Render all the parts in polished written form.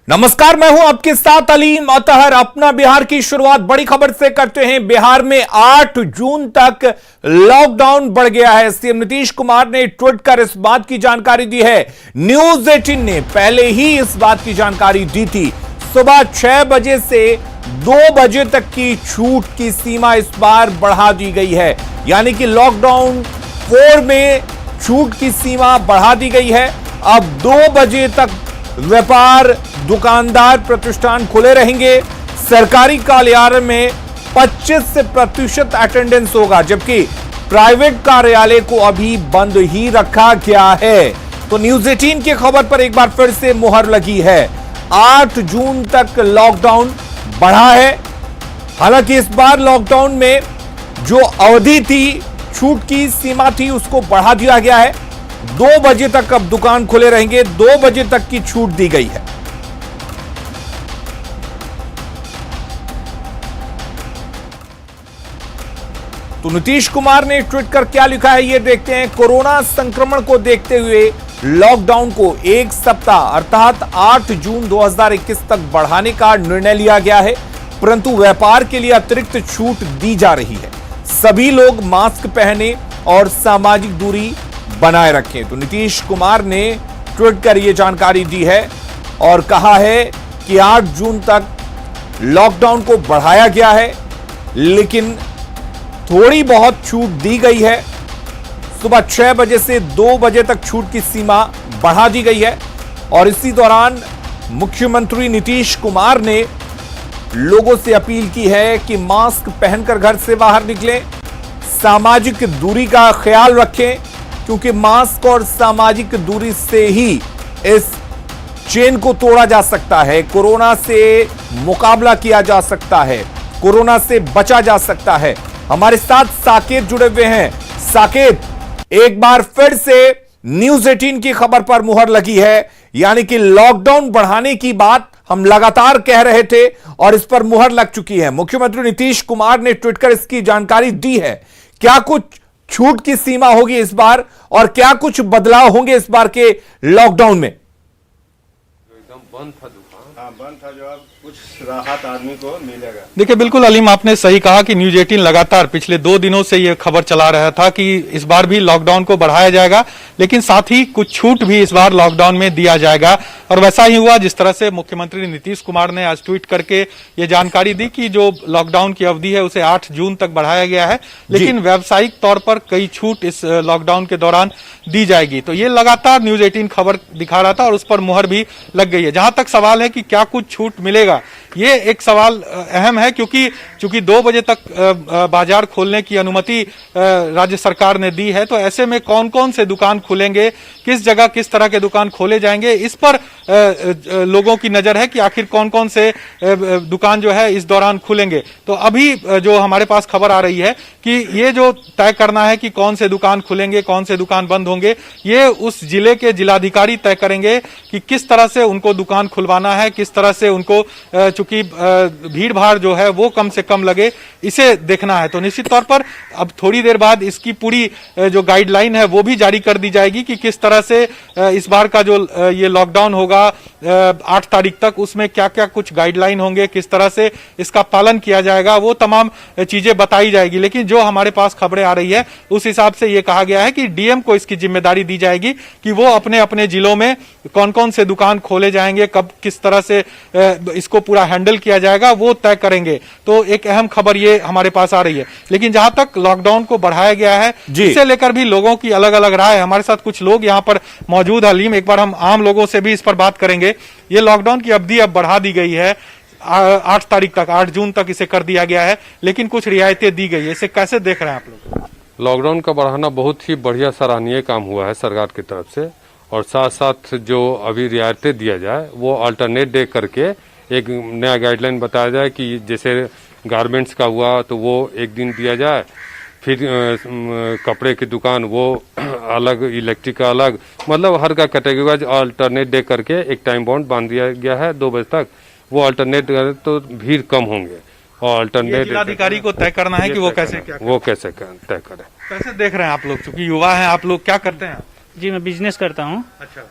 नमस्कार, मैं हूं आपके साथ अलीम अतहर। अपना बिहार की शुरुआत बड़ी खबर से करते हैं। बिहार में 8 जून तक लॉकडाउन बढ़ गया है। सीएम नीतीश कुमार ने ट्वीट कर इस बात की जानकारी दी है। न्यूज 18 ने पहले ही इस बात की जानकारी दी थी। सुबह 6 बजे से 2 बजे तक की छूट की सीमा इस बार बढ़ा दी गई है। यानी कि लॉकडाउन 4 में छूट की सीमा बढ़ा दी गई है। अब 2 बजे तक व्यापार, दुकानदार, प्रतिष्ठान खुले रहेंगे। सरकारी कार्यालय में 25% अटेंडेंस होगा, जबकि प्राइवेट कार्यालय को अभी बंद ही रखा गया है। तो न्यूज 18 की खबर पर एक बार फिर से मुहर लगी है। 8 जून तक लॉकडाउन बढ़ा है। हालांकि इस बार लॉकडाउन में जो अवधि थी, छूट की सीमा थी, उसको बढ़ा दिया गया है। 2 बजे तक अब दुकान खुले रहेंगे। 2 बजे तक की छूट दी गई है। तो नीतीश कुमार ने ट्वीट कर क्या लिखा है, यह देखते हैं। कोरोना संक्रमण को देखते हुए लॉकडाउन को 1 सप्ताह अर्थात 8 जून 2021 तक बढ़ाने का निर्णय लिया गया है, परंतु व्यापार के लिए अतिरिक्त छूट दी जा रही है। सभी लोग मास्क पहने और सामाजिक दूरी बनाए रखें। तो नीतीश कुमार ने ट्वीट कर यह जानकारी दी है और कहा है कि 8 जून तक लॉकडाउन को बढ़ाया गया है, लेकिन थोड़ी बहुत छूट दी गई है। सुबह 6 बजे से 2 बजे तक छूट की सीमा बढ़ा दी गई है। और इसी दौरान मुख्यमंत्री नीतीश कुमार ने लोगों से अपील की है कि मास्क पहनकर घर से बाहर निकलें, सामाजिक दूरी का ख्याल रखें, क्योंकि मास्क और सामाजिक दूरी से ही इस चेन को तोड़ा जा सकता है। कोरोना से मुकाबला किया जा सकता है, कोरोना से बचा जा सकता है। हमारे साथ साकेत जुड़े हुए हैं। साकेत, एक बार फिर से न्यूज 18 की खबर पर मुहर लगी है। यानी कि लॉकडाउन बढ़ाने की बात हम लगातार कह रहे थे और इस पर मुहर लग चुकी है। मुख्यमंत्री नीतीश कुमार ने ट्वीट कर इसकी जानकारी दी है। क्या कुछ छूट की सीमा होगी इस बार और क्या कुछ बदलाव होंगे इस बार के लॉकडाउन में? एकदम बंद था दुकान। हाँ, बंद था। जो अब कुछ राहत आदमी को मिलेगा। देखिए, बिल्कुल अलीम, आपने सही कहा कि न्यूज 18 लगातार पिछले 2 दिनों से ये खबर चला रहा था कि इस बार भी लॉकडाउन को बढ़ाया जाएगा, लेकिन साथ ही कुछ छूट भी इस बार लॉकडाउन में दिया जाएगा। और वैसा ही हुआ जिस तरह से मुख्यमंत्री नीतीश कुमार ने आज ट्वीट करके ये जानकारी दी कि जो लॉकडाउन की अवधि है उसे 8 जून तक बढ़ाया गया है, लेकिन व्यावसायिक तौर पर कई छूट इस लॉकडाउन के दौरान दी जाएगी। तो ये लगातार न्यूज 18 खबर दिखा रहा था और उस पर मुहर भी लग गई है। जहां तक सवाल है कि क्या कुछ छूट मिलेगा, ये एक सवाल अहम है, क्योंकि 2 बजे तक बाजार खोलने की अनुमति राज्य सरकार ने दी है। तो ऐसे में कौन कौन से दुकान खुलेंगे, किस जगह किस तरह के दुकान खोले जाएंगे, इस पर लोगों की नजर है कि आखिर कौन कौन से दुकान जो है इस दौरान खुलेंगे। तो अभी जो हमारे पास खबर आ रही है कि ये जो तय करना है कि कौन से दुकान खुलेंगे, कौन से दुकान बंद होंगे, ये उस जिले के जिलाधिकारी तय करेंगे कि किस तरह से उनको दुकान खुलवाना है, किस तरह से उनको चूंकि भीड़ भाड़ जो है वो कम से कम लगे, इसे देखना है। तो निश्चित तौर पर अब थोड़ी देर बाद इसकी पूरी जो गाइडलाइन है वो भी जारी कर दी जाएगी कि किस तरह से इस बार का जो ये लॉकडाउन होगा 8 तारीख तक, उसमें क्या क्या कुछ गाइडलाइन होंगे, किस तरह से इसका पालन किया जाएगा, वो तमाम चीजें बताई जाएगी। लेकिन जो हमारे पास खबरें आ रही है उस हिसाब से ये कहा गया है कि डीएम को इसकी जिम्मेदारी दी जाएगी कि वो अपने अपने जिलों में कौन कौन से दुकान खोले जाएंगे, कब किस तरह से इसको पूरा हैंडल किया जाएगा, वो तय करेंगे। तो एक अहम खबर ये हमारे पास आ रही है। लेकिन जहां तक लॉकडाउन को बढ़ाया गया है, इसे लेकर भी लोगों की अलग अलग राय है। हमारे साथ कुछ लोग यहाँ पर मौजूद है। अलीम, एक बार हम आम लोगों से भी इस पर बात करेंगे। ये लॉकडाउन की अवधि अब बढ़ा दी गई है 8 तारीख तक, 8 जून तक इसे कर दिया गया है, लेकिन कुछ रियायतें दी गई है। इसे कैसे देख रहे हैं आप लोग? लॉकडाउन का बढ़ाना बहुत ही बढ़िया सराहनीय काम हुआ है सरकार की तरफ से। और साथ साथ जो अभी रियायतें दिया जाए वो अल्टरनेट डे करके एक नया गाइडलाइन बताया जाए कि जैसे गारमेंट्स का हुआ तो वो एक दिन दिया जाए, फिर कपड़े की दुकान वो अलग, इलेक्ट्रिक का अलग, मतलब हर का कैटेगरी वाइज अल्टरनेट डे करके एक टाइम बाउंड बांध दिया गया है 2 बजे तक। वो अल्टरनेट तो भीड़ कम होंगे। और अल्टरनेट जिलाधिकारी को तय करना है कि वो कैसे क्या वो कैसे तय करे। कैसे देख रहे हैं आप लोग, चूंकि युवा हैं आप लोग, क्या करते हैं? जी मैं बिजनेस करता हूँ। अच्छा।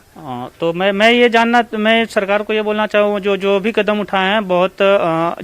तो मैं सरकार को ये बोलना चाहूँ, जो भी कदम उठाए हैं बहुत,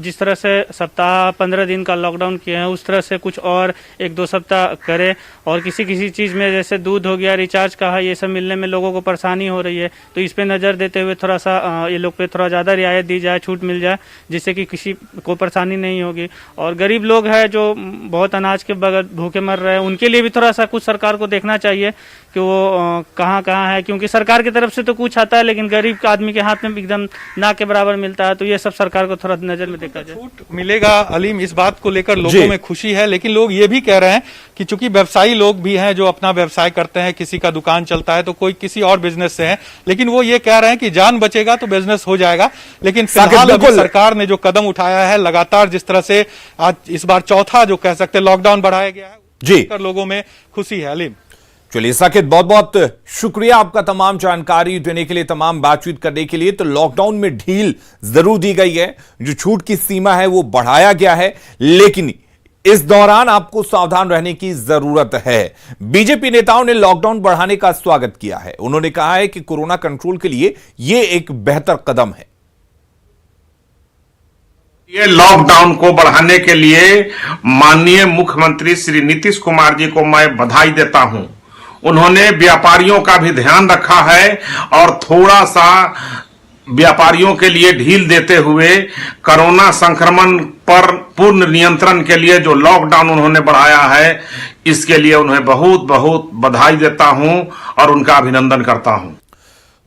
जिस तरह से सप्ताह 15 दिन का लॉकडाउन किए हैं उस तरह से कुछ और 1-2 सप्ताह करें। और किसी चीज़ में जैसे दूध हो गया, रिचार्ज का है, ये सब मिलने में लोगों को परेशानी हो रही है, तो इस पे नज़र देते हुए थोड़ा सा ये लोग पे थोड़ा ज़्यादा रियायत दी जाए, छूट मिल जाए, जिससे कि किसी को परेशानी नहीं होगी। और गरीब लोग हैं जो बहुत अनाज के बगैर भूखे मर रहे हैं, उनके लिए भी थोड़ा सा कुछ सरकार को देखना चाहिए कि वो कहाँ है, क्योंकि सरकार की तरफ से तो कुछ आता है लेकिन गरीब आदमी के हाथ में एकदम ना के बराबर मिलता है। तो ये सब सरकार को थोड़ा नजर में देखा जाए। छूट मिलेगा अलीम, इस बात को लेकर लोगों में खुशी है, लेकिन लोग ये भी कह रहे हैं कि चूंकि व्यवसायी लोग भी हैं जो अपना व्यवसाय करते हैं, किसी का दुकान चलता है तो कोई किसी और बिजनेस से है, लेकिन वो ये कह रहे हैं कि जान बचेगा तो बिजनेस हो जाएगा। लेकिन फिलहाल अभी सरकार ने जो कदम उठाया है, लगातार जिस तरह से आज इस बार चौथा जो कह सकते लॉकडाउन बढ़ाया गया है, जी लोगों में खुशी है। अलीम, चलिए साकिब, बहुत बहुत शुक्रिया आपका तमाम जानकारी देने के लिए, तमाम बातचीत करने के लिए। तो लॉकडाउन में ढील जरूर दी गई है, जो छूट की सीमा है वो बढ़ाया गया है, लेकिन इस दौरान आपको सावधान रहने की जरूरत है। बीजेपी नेताओं ने लॉकडाउन बढ़ाने का स्वागत किया है। उन्होंने कहा है कि कोरोना कंट्रोल के लिए यह एक बेहतर कदम है। ये लॉकडाउन को बढ़ाने के लिए माननीय मुख्यमंत्री श्री नीतीश कुमार जी को मैं बधाई देता हूं। उन्होंने व्यापारियों का भी ध्यान रखा है और थोड़ा सा व्यापारियों के लिए ढील देते हुए कोरोना संक्रमण पर पूर्ण नियंत्रण के लिए जो लॉकडाउन उन्होंने बढ़ाया है, इसके लिए उन्हें बहुत बहुत बधाई देता हूं और उनका अभिनंदन करता हूं।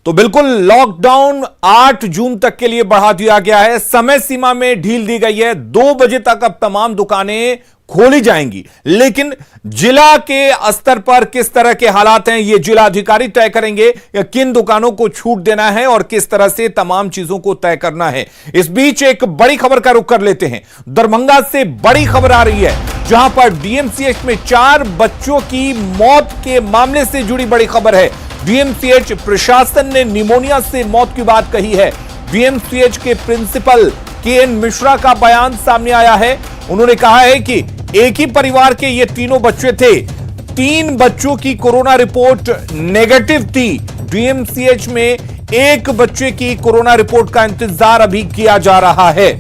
तो बिल्कुल लॉकडाउन 8 जून तक के लिए बढ़ा दिया गया है, समय सीमा में ढील दी गई है। 2 बजे तक अब तमाम दुकानें खोली जाएंगी, लेकिन जिला के स्तर पर किस तरह के हालात हैं ये जिला अधिकारी तय करेंगे, किन दुकानों को छूट देना है और किस तरह से तमाम चीजों को तय करना है। इस बीच एक बड़ी खबर का रुख कर लेते हैं। दरभंगा से बड़ी खबर आ रही है, जहां पर डीएमसीएच में 4 बच्चों की मौत के मामले से जुड़ी बड़ी खबर है। डीएमसीएच प्रशासन ने निमोनिया से मौत की बात कही है। डीएमसीएच के प्रिंसिपल केएन मिश्रा का बयान सामने आया है। उन्होंने कहा है कि एक ही परिवार के ये तीनों बच्चे थे, 3 बच्चों की कोरोना रिपोर्ट नेगेटिव थी। डीएमसीएच में एक बच्चे की कोरोना रिपोर्ट का इंतजार अभी किया जा रहा है।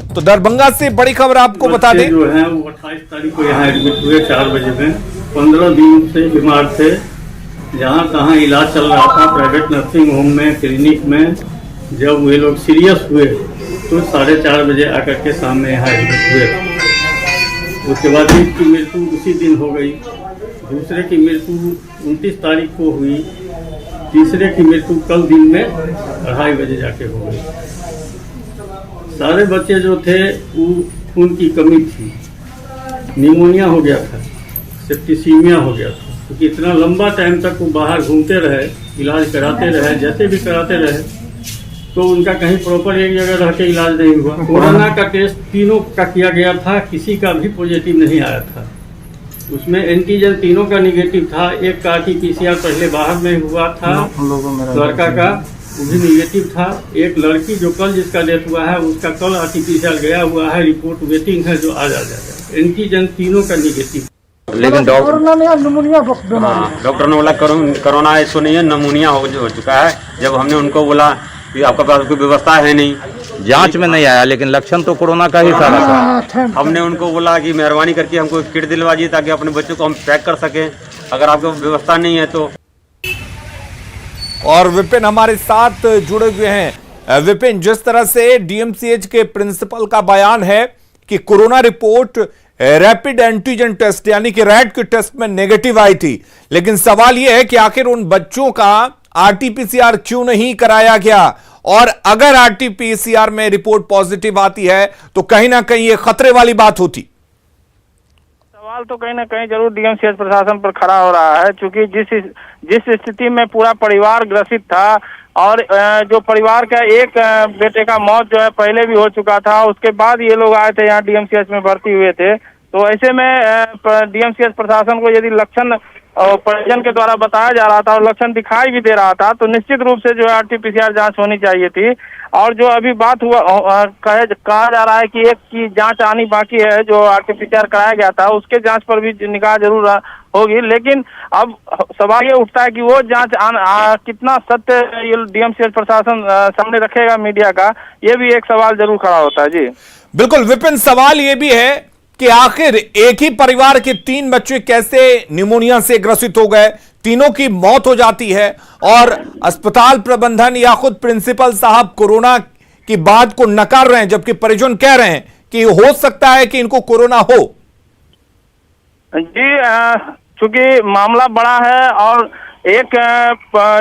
तो दरभंगा से बड़ी खबर आपको बता दें, जो है वो 28 तारीख को यहाँ एडमिट हुए 4 बजे में। 15 दिन से बीमार थे, जहाँ कहाँ इलाज चल रहा था, प्राइवेट नर्सिंग होम में, क्लिनिक में। जब वे लोग सीरियस हुए तो 4:30 बजे आकर के सामने यहाँ एडमिट हुए। उसके बाद एक की मृत्यु उसी दिन हो गई, दूसरे की मृत्यु 29 तारीख को हुई, तीसरे की मृत्यु कल दिन में 2:30 बजे जाके हो गई। सारे बच्चे जो थे वो खून की कमी थी, निमोनिया हो गया था, सेप्टिसीमिया हो गया था, क्योंकि इतना लंबा टाइम तक वो बाहर घूमते रहे, इलाज कराते रहे, जैसे भी कराते रहे, तो उनका कहीं प्रॉपर एक जगह रह के इलाज नहीं हुआ। कोरोना का टेस्ट तीनों का किया गया था, किसी का भी पॉजिटिव नहीं आया था। उसमें एंटीजन तीनों का निगेटिव था। एक का आरटीपीसीआर पहले बाहर में हुआ था, लड़का का वो भी निगेटिव था। एक लड़की जो कल जिसका डेथ हुआ है उसका कल आरटीपीसीआर गया हुआ है, रिपोर्ट वेटिंग है, जो आज आ जाएगा। एंटीजन तीनों का निगेटिव। लेकिन डॉक्टर ने बोला कोरोना ऐसा नहीं है, नमूनिया हो चुका है। जब हमने उनको बोला कि आपके पास कोई व्यवस्था है नहीं, जांच में नहीं आया, लेकिन लक्षण तो कोरोना का ही सारा था। हमने उनको बोला कि मेहरबानी करके हमको किट दिलवाइए ताकि अपने बच्चों को हम पैक कर सकें, अगर आपको व्यवस्था नहीं है तो। और विपिन हमारे साथ जुड़े हुए हैं। विपिन, जिस तरह से डीएमसीएच के प्रिंसिपल का बयान है कि corona report rapid antigen test यानी कि रैट के टेस्ट में नेगेटिव आई थी, लेकिन सवाल यह है कि आखिर उन बच्चों का आरटीपीसीआर क्यों नहीं कराया गया, और अगर आरटीपीसीआर में रिपोर्ट पॉजिटिव आती है तो कहीं ना कहीं ये खतरे वाली बात होती। सवाल तो कहीं ना कहीं जरूर डीएमसीएच प्रशासन पर खड़ा हो रहा है, क्योंकि जिस स्थिति में पूरा परिवार ग्रसित था और जो परिवार का एक बेटे का मौत जो है पहले भी हो चुका था, उसके बाद ये लोग आए थे यहाँ डीएमसीएच में भर्ती हुए थे। तो ऐसे में डीएमसीएच प्रशासन को यदि लक्षण परिजन के द्वारा बताया जा रहा था और लक्षण दिखाई भी दे रहा था, तो निश्चित रूप से जो है RT-PCR जांच होनी चाहिए थी। और जो अभी बात हुआ कहा जा रहा है कि एक की जांच आनी बाकी है, जो RT-PCR कराया गया था उसके जांच पर भी निगाह जरूर होगी। लेकिन अब सवाल ये उठता है कि वो जांच कितना सत्य DMCH प्रशासन सामने रखेगा मीडिया का, ये भी एक सवाल जरूर खड़ा होता है। जी बिल्कुल विपिन, सवाल ये भी है कि आखिर एक ही परिवार के 3 बच्चे कैसे निमोनिया से ग्रसित हो गए, तीनों की मौत हो जाती है और अस्पताल प्रबंधन या खुद प्रिंसिपल साहब कोरोना की बात को नकार रहे हैं, जबकि परिजन कह रहे हैं कि हो सकता है कि इनको कोरोना हो। जी चूंकि मामला बड़ा है और एक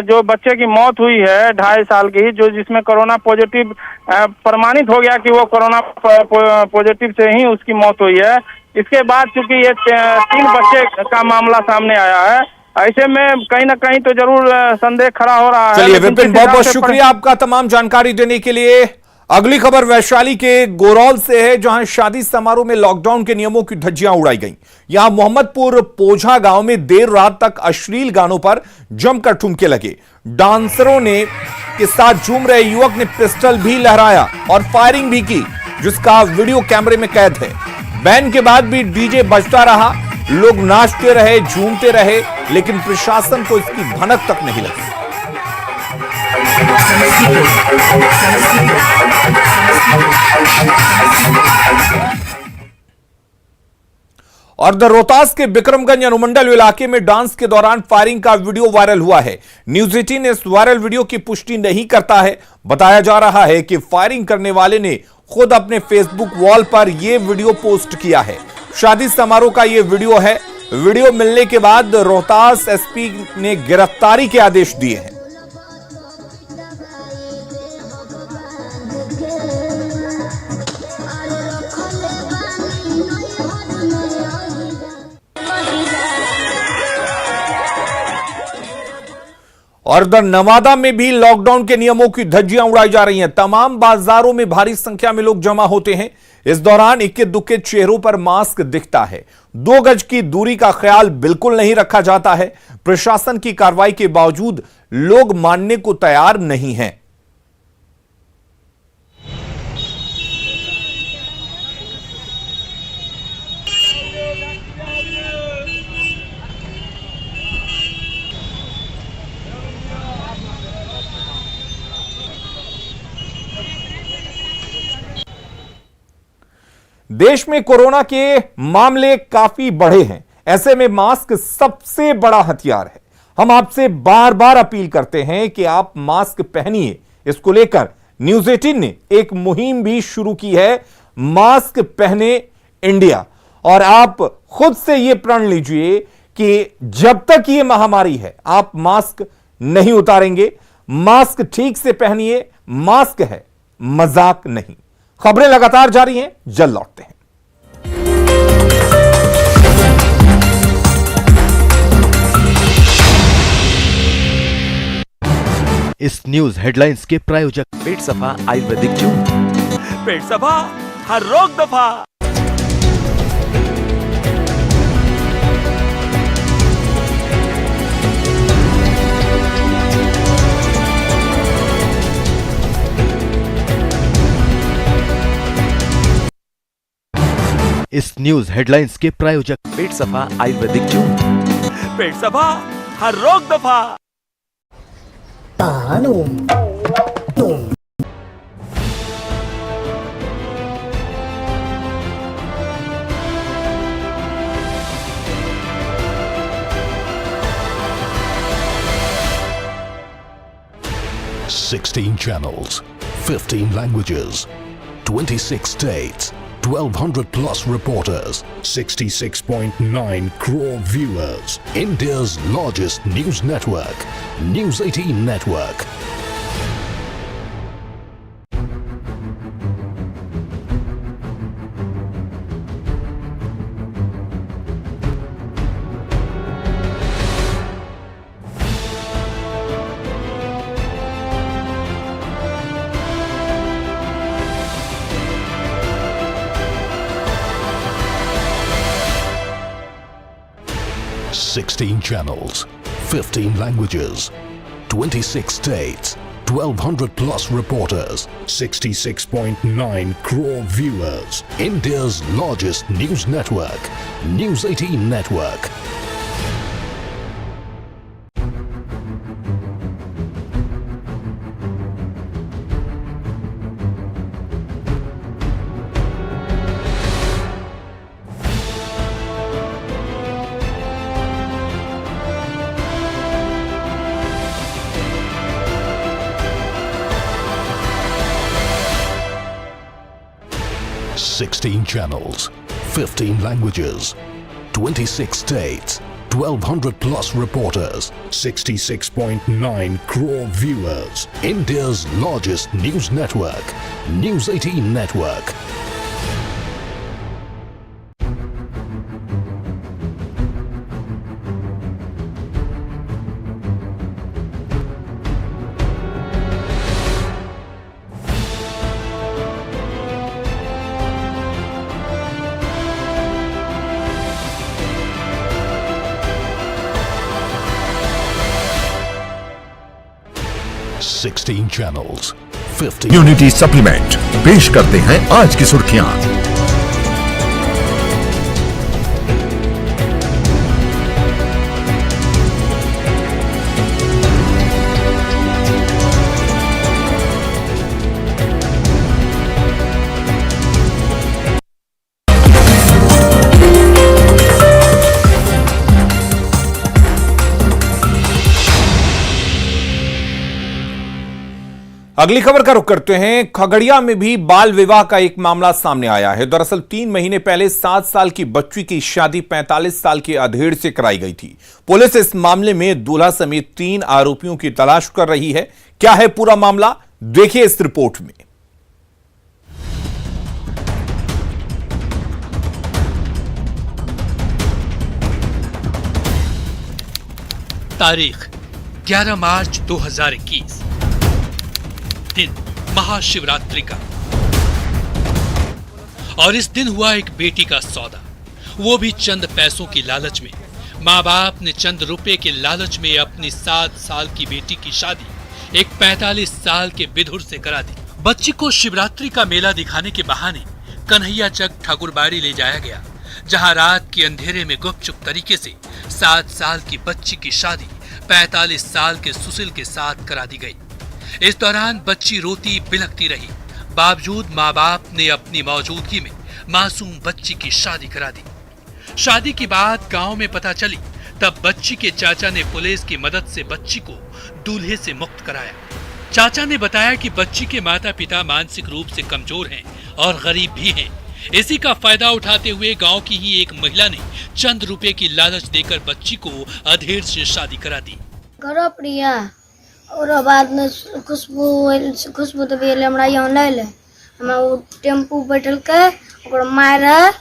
जो बच्चे की मौत हुई है 2.5 साल की, जो जिसमें कोरोना पॉजिटिव प्रमाणित हो गया कि वो कोरोना पॉजिटिव से ही उसकी मौत हुई है। इसके बाद चूंकि ये 3 बच्चे का मामला सामने आया है, ऐसे में कहीं ना कहीं तो जरूर संदेह खड़ा हो रहा है। चलिए विपिन, बहुत बहुत शुक्रिया आपका तमाम जानकारी देने के लिए। अगली खबर वैशाली के गोरौल से है, जहां शादी समारोह में लॉकडाउन के नियमों की धज्जियां उड़ाई गईं। यहां मोहम्मदपुर पोझा गांव में देर रात तक अश्लील गानों पर जमकर ठुमके लगे। डांसरों ने के साथ झूम रहे युवक ने पिस्टल भी लहराया और फायरिंग भी की, जिसका वीडियो कैमरे में कैद है। बैन के बाद भी डीजे बजता रहा, लोग नाचते रहे, झूमते रहे, लेकिन प्रशासन को इसकी भनक तक नहीं लगी। और द रोहतास के बिक्रमगंज अनुमंडल इलाके में डांस के दौरान फायरिंग का वीडियो वायरल हुआ है। न्यूज 18 इस वायरल वीडियो की पुष्टि नहीं करता है। बताया जा रहा है कि फायरिंग करने वाले ने खुद अपने फेसबुक वॉल पर यह वीडियो पोस्ट किया है। शादी समारोह का यह वीडियो है। वीडियो मिलने के बाद रोहतास एसपी ने गिरफ्तारी के आदेश दिए हैं। और द नवादा में भी लॉकडाउन के नियमों की धज्जियां उड़ाई जा रही हैं। तमाम बाजारों में भारी संख्या में लोग जमा होते हैं। इस दौरान इक्के दुक्के चेहरों पर मास्क दिखता है। 2 गज की दूरी का ख्याल बिल्कुल नहीं रखा जाता है। प्रशासन की कार्रवाई के बावजूद लोग मानने को तैयार नहीं हैं। देश में कोरोना के मामले काफी बढ़े हैं। ऐसे में मास्क सबसे बड़ा हथियार है। हम आपसे बार बार अपील करते हैं कि आप मास्क पहनिए। इसको लेकर न्यूज 18 ने एक मुहिम भी शुरू की है, मास्क पहने इंडिया। और आप खुद से यह प्रण लीजिए कि जब तक ये महामारी है आप मास्क नहीं उतारेंगे। मास्क ठीक से पहनिए, मास्क है, मजाक नहीं। खबरें लगातार जारी हैं, जल्द लौटते हैं। इस न्यूज हेडलाइंस के प्रायोजक पेट सफा आयुर्वेदिक चूर्ण, पेट सफा हर रोग दफा। इस न्यूज हेडलाइंस के प्रायोजक पेट सफा आयुर्वेदिक चूर्ण, पेट सफा हर रोग दफा। $16 channels, 15 languages, 26 states, 1,200 plus reporters, 66.9 crore viewers. India's largest news network, News 18 Network. 16 channels, 15 languages, 26 states, 1200 plus reporters, 66.9 crore viewers. India's largest news network, News 18 Network. Sixteen channels, 15 languages, 26 states, 1200 plus reporters, 66.9 crore viewers. India's largest news network, News 18 Network. Sixteen channels, 50 unity supplement पेश करते हैं आज की सुर्खियां। अगली खबर का रुख करते हैं। खगड़िया में भी बाल विवाह का एक मामला सामने आया है। दरअसल 3 महीने पहले 7 साल की बच्ची की शादी 45 साल के अधेड़ से कराई गई थी। पुलिस इस मामले में दूल्हा समेत 3 आरोपियों की तलाश कर रही है। क्या है पूरा मामला, देखिए इस रिपोर्ट में। तारीख 11 मार्च 2021, दिन महाशिवरात्रि का, और इस दिन हुआ एक बेटी का सौदा, वो भी चंद पैसों की लालच में। माँ बाप ने चंद रुपए के लालच में अपनी 7 साल की बेटी की शादी एक 45 साल के विधुर से करा दी। बच्ची को शिवरात्रि का मेला दिखाने के बहाने कन्हैया चक ठाकुरबाड़ी ले जाया गया, जहां रात के अंधेरे में गुपचुप तरीके से 7 साल की बच्ची की शादी 45 साल के सुशील के साथ करा दी गई। इस दौरान बच्ची रोती बिलखती रही, बावजूद माँ बाप ने अपनी मौजूदगी में मासूम बच्ची की शादी करा दी। शादी की बात गांव में पता चली, तब बच्ची के चाचा ने पुलिस की मदद से बच्ची को दूल्हे से मुक्त कराया। चाचा ने बताया कि बच्ची के माता पिता मानसिक रूप से कमजोर हैं और गरीब भी हैं। इसी का फायदा उठाते हुए गांव की ही एक महिला ने चंद रुपए की लालच देकर बच्ची को अधेड़ से शादी करा दी। करो प्रिया और बाद में खुशबू तो बेले हमरा यहाँ ले ले, हमरा वो टेम्पू बैठल के ओकरा मारे,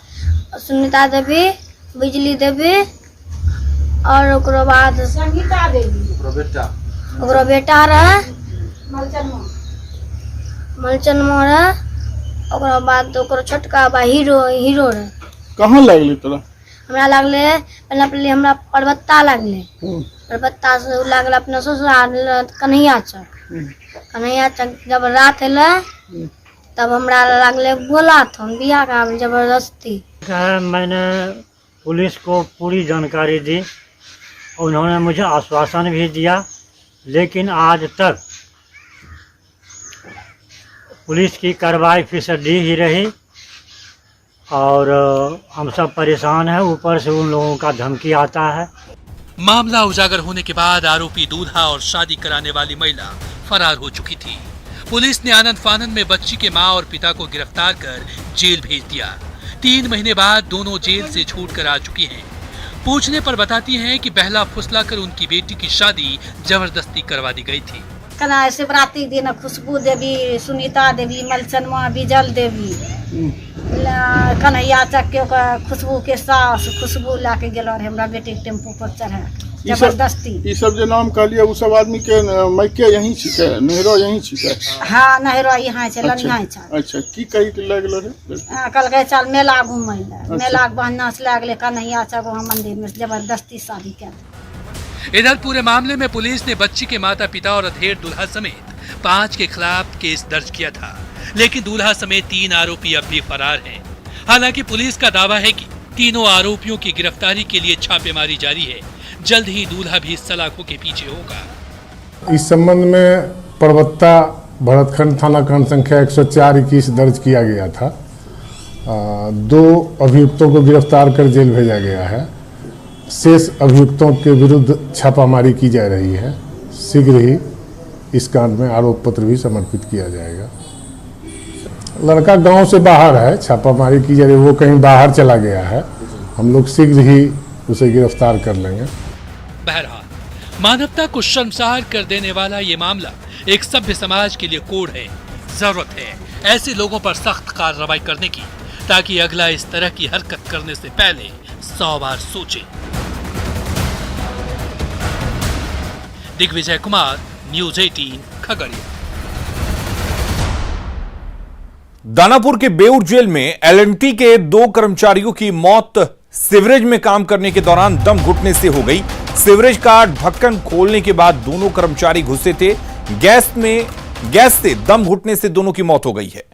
सुनीता देवी, बिजली देवी और ओकरा बाद संगीता देवी, ओकरा बेटा रहे मलचन रहे, ओकरा बाद ओकरा छोटका बा हीरो रहे। कहाँ लगले तोरा? हमरा लगले पहले हमरा पर्वत्ता लगले, पर्वत्ता से लागल अपना ससुराल कन्हैया चक। जब रात एले तब हमरा लगले बोला था बिया का जबरदस्ती। मैंने पुलिस को पूरी जानकारी दी, उन्होंने मुझे आश्वासन भी दिया, लेकिन आज तक पुलिस की कार्रवाई फीसदी ही रही और हम सब परेशान हैं। ऊपर से उन लोगों का धमकी आता है। मामला उजागर होने के बाद आरोपी दूल्हा और शादी कराने वाली महिला फरार हो चुकी थी। पुलिस ने आनंद फानन में बच्ची के मां और पिता को गिरफ्तार कर जेल भेज दिया। 3 महीने बाद दोनों जेल से छूट कर आ चुकी हैं। पूछने पर बताती हैं कि बहला फुसला कर उनकी बेटी की शादी जबरदस्ती करवा दी गई थी। कना शिवरात्रि दिन खुशबू देवी, सुनीता देवी, मलचनमा, बिजल देवी, कन्हैया चक के खुशबू के सास खुशबू लाके गेलो रे हमरा बेटी के टेम्पू पर चढ़ा। जबरदस्ती। ई सब जो नाम कहलिए उ सब आदमी के मैके यहीं छिके, नहरो यहीं छिके। हाँ नहरो यहाँ छै, लनिया छै। अच्छा की कहि के लग गेलो रे? कहलकै चल मेला घूमै ले, मेला के बहाना से लए गेलै कन्हैया चौक वहाँ मंदिर में जबरदस्ती शादी कर। इधर पूरे मामले में पुलिस ने बच्ची के माता पिता और अधेड़ दूल्हा समेत 5 के खिलाफ केस दर्ज किया था, लेकिन दूल्हा समेत 3 आरोपी अब भी फरार हैं। हालांकि पुलिस का दावा है कि तीनों आरोपियों की गिरफ्तारी के लिए छापेमारी जारी है। जल्द ही दूल्हा भी सलाखों के पीछे होगा। इस संबंध में परबत्ता भरतखंड थाना कांड संख्या 104-21 दर्ज किया गया था। 2 अभियुक्तों को गिरफ्तार कर जेल भेजा गया है। शेष अभियुक्तों के विरुद्ध छापामारी की जा रही है। शीघ्र ही इस कांड में आरोप पत्र भी समर्पित किया जाएगा। लड़का गांव से बाहर है, छापामारी की जा रही है, वो कहीं बाहर चला गया है। हम लोग शीघ्र ही उसे गिरफ्तार कर लेंगे। बहरहाल मानवता को शर्मसार कर देने वाला ये मामला एक सभ्य समाज के लिए कोड है। जरूरत है ऐसे लोगों पर सख्त कार्रवाई करने की, ताकि अगला इस तरह की हरकत करने से पहले 100 बार सोचे। दिग्विजय कुमार, न्यूज़ 18 खगड़िया। दानापुर के बेउर जेल में एलएनटी के 2 कर्मचारियों की मौत सीवरेज में काम करने के दौरान दम घुटने से हो गई। सीवरेज का ढक्कन खोलने के बाद दोनों कर्मचारी घुसे थे। गैस से दम घुटने से दोनों की मौत हो गई है।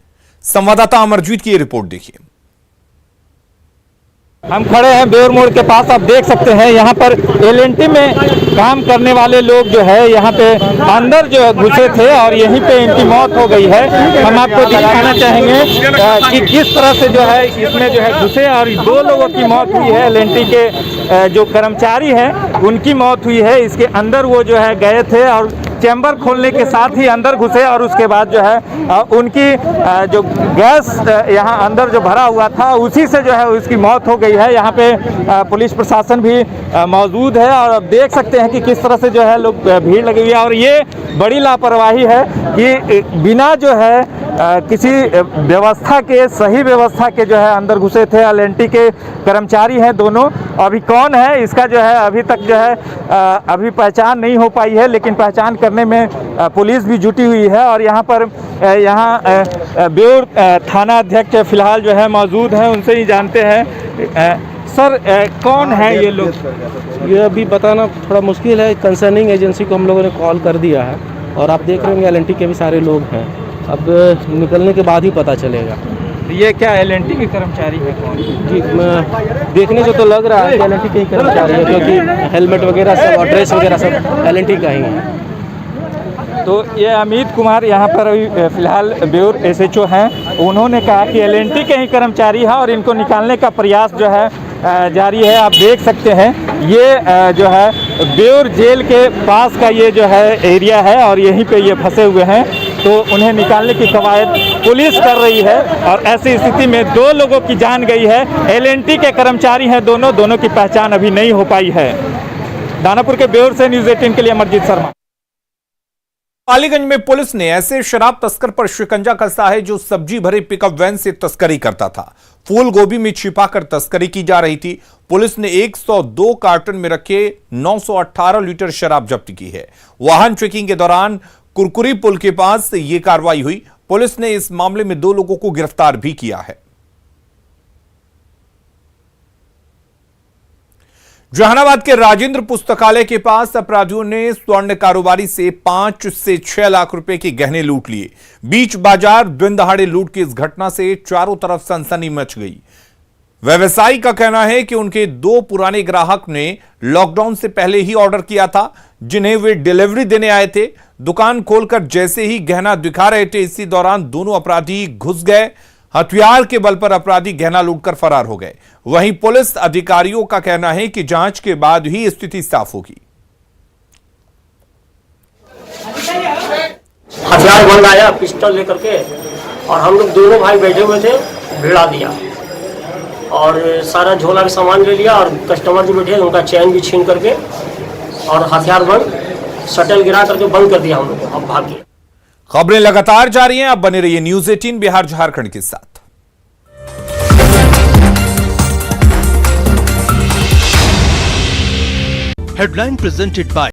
संवाददाता अमरजीत की ये रिपोर्ट देखिए। हम खड़े हैं बेउर मोड़ के पास। आप देख सकते हैं यहाँ पर एलएनटी में काम करने वाले लोग जो है यहाँ पे अंदर जो घुसे थे और यहीं पे इनकी मौत हो गई है। हम आपको दिखाना चाहेंगे कि किस तरह से जो है इसमें जो है घुसे और 2 लोगों की मौत हुई है। एलएनटी के जो कर्मचारी हैं उनकी मौत हुई है। इसके अंदर वो जो है गए थे और चैम्बर खोलने के साथ ही अंदर घुसे और उसके बाद जो है उनकी जो गैस यहाँ अंदर जो भरा हुआ था उसी से जो है उसकी मौत हो गई है। यहाँ पे पुलिस प्रशासन भी मौजूद है और अब देख सकते हैं कि किस तरह से जो है लोग भीड़ लगी हुई है। और ये बड़ी लापरवाही है कि बिना जो है किसी व्यवस्था के, सही व्यवस्था के जो है अंदर घुसे थे। एलएनटी के कर्मचारी हैं दोनों। अभी कौन है इसका जो है अभी तक जो है अभी पहचान नहीं हो पाई है, लेकिन पहचान करने में पुलिस भी जुटी हुई है। और यहाँ पर बेउर थाना अध्यक्ष फिलहाल जो है मौजूद हैं, उनसे ही जानते हैं। सर कौन है ये लोग? ये अभी बताना थोड़ा मुश्किल है। कंसर्निंग एजेंसी को हम लोगों ने कॉल कर दिया है और आप देख रहे होंगे एलएनटी के भी सारे लोग हैं। अब निकलने के बाद ही पता चलेगा। ये क्या एलएनटी के कर्मचारी है कौन? जी देखने से तो लग रहा है कि एलएनटी के ही कर्मचारी है, क्योंकि हेलमेट वगैरह सब और ड्रेस वगैरह सब एलएनटी का ही है। तो ये अमित कुमार यहाँ पर अभी फिलहाल बेउर एसएचओ हैं। उन्होंने कहा कि एलएनटी के ही कर्मचारी है और इनको निकालने का प्रयास जो है जारी है। आप देख सकते हैं ये जो है बेउर जेल के पास का ये जो है एरिया है और यहीं पे ये फंसे हुए हैं। तो उन्हें निकालने की कवायद पुलिस कर रही है और ऐसी स्थिति में 2 लोगों की जान गई है। एलएनटी के कर्मचारी हैं दोनों की पहचान अभी नहीं हो पाई है। दानापुर के बेउर से न्यूज़ 18 के लिए अमरजीत शर्मा। पालीगंज में पुलिस ने ऐसे शराब तस्कर पर शिकंजा कसा है जो सब्जी भरे पिकअप वैन से तस्करी करता था। फूल गोभी में छिपाकर तस्करी की जा रही थी। पुलिस ने 102 कार्टन में रखे 918 लीटर शराब जब्त की है। वाहन चेकिंग के दौरान कुरकुरी पुल के पास यह कार्रवाई हुई। पुलिस ने इस मामले में 2 लोगों को गिरफ्तार भी किया है। जहानाबाद के राजेंद्र पुस्तकालय के पास अपराधियों ने स्वर्ण कारोबारी से 5 से 6 लाख रुपए के गहने लूट लिए। बीच बाजार दिन दहाड़े लूट की इस घटना से चारों तरफ सनसनी मच गई। व्यवसायी का कहना है कि उनके 2 पुराने ग्राहक ने लॉकडाउन से पहले ही ऑर्डर किया था, जिन्हें वे डिलीवरी देने आए थे। दुकान खोलकर जैसे ही गहना दिखा रहे थे, इसी दौरान दोनों अपराधी घुस गए। हथियार के बल पर अपराधी गहना लूटकर फरार हो गए। वहीं पुलिस अधिकारियों का कहना है कि जांच के बाद ही स्थिति साफ होगी। हथियार बंद आया पिस्टल लेकर के और हम लोग दोनों भाई बैठे हुए थे, भिड़ा दिया और सारा झोला का सामान ले लिया और कस्टमर जो बैठे उनका चैन भी छीन करके और हथियार बंद शटल गिरा करके बंद कर दिया हम लोग। अब भाग गए। खबरें लगातार जारी हैं। आप बने रहिए न्यूज़ 18 बिहार झारखंड के साथ। Headline presented by